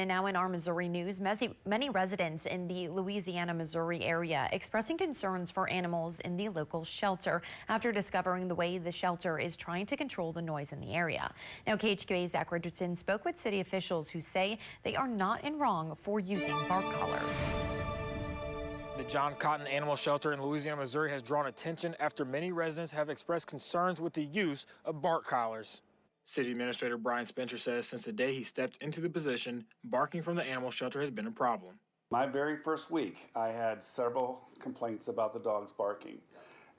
And now in our Missouri news, many residents in the Louisiana-Missouri area expressing concerns for animals in the local shelter after discovering the way the shelter is trying to control the noise in the area. Now, KHQA's Zach Richardson spoke with city officials who say they are not in wrong for using bark collars. The John Cotton Animal Shelter in Louisiana, Missouri has drawn attention after many residents have expressed concerns with the use of bark collars. City Administrator Brian Spencer says since the day he stepped into the position, barking from the animal shelter has been a problem. My very first week, I had several complaints about the dogs barking.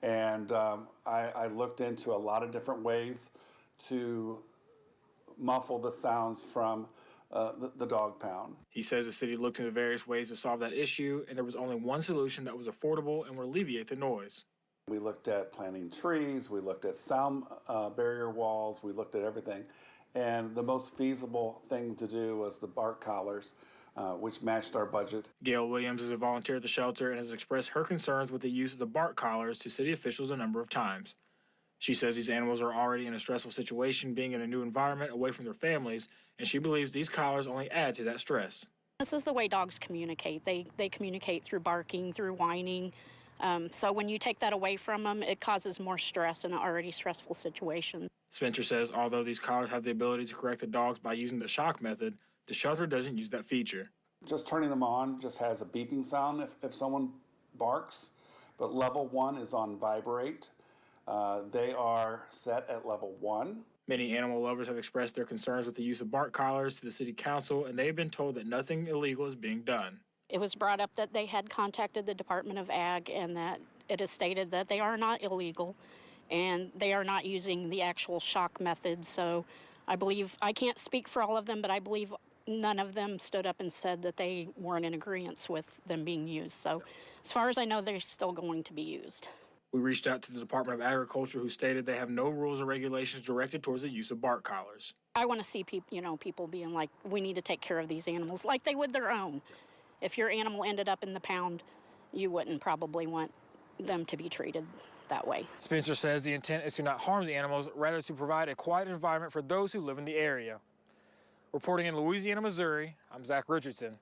And I looked into a lot of different ways to muffle the sounds from the dog pound. He says the city looked into various ways to solve that issue, and there was only one solution that was affordable and would alleviate the noise. We looked at planting trees, we looked at sound barrier walls, we looked at everything. And the most feasible thing to do was the bark collars, which matched our budget. Gail Williams is a volunteer at the shelter and has expressed her concerns with the use of the bark collars to city officials a number of times. She says these animals are already in a stressful situation, being in a new environment away from their families, and she believes these collars only add to that stress. This is the way dogs communicate. They communicate through barking, through whining. So when you take that away from them, it causes more stress in an already stressful situation. Spencer says although these collars have the ability to correct the dogs by using the shock method, the shelter doesn't use that feature. Just turning them on just has a beeping sound if someone barks, but level 1 is on vibrate. They are set at level 1. Many animal lovers have expressed their concerns with the use of bark collars to the city council, and they have been told that nothing illegal is being done. It was brought up that they had contacted the Department of Ag and that it is stated that they are not illegal and they are not using the actual shock method. So I believe, I can't speak for all of them, but I believe none of them stood up and said that they weren't in agreement with them being used. So as far as I know, they're still going to be used. We reached out to the Department of Agriculture, who stated they have no rules or regulations directed towards the use of bark collars. I want to see people being like, we need to take care of these animals like they would their own. If your animal ended up in the pound, you wouldn't probably want them to be treated that way. Spencer says the intent is to not harm the animals, rather to provide a quiet environment for those who live in the area. Reporting in Louisiana, Missouri, I'm Zach Richardson.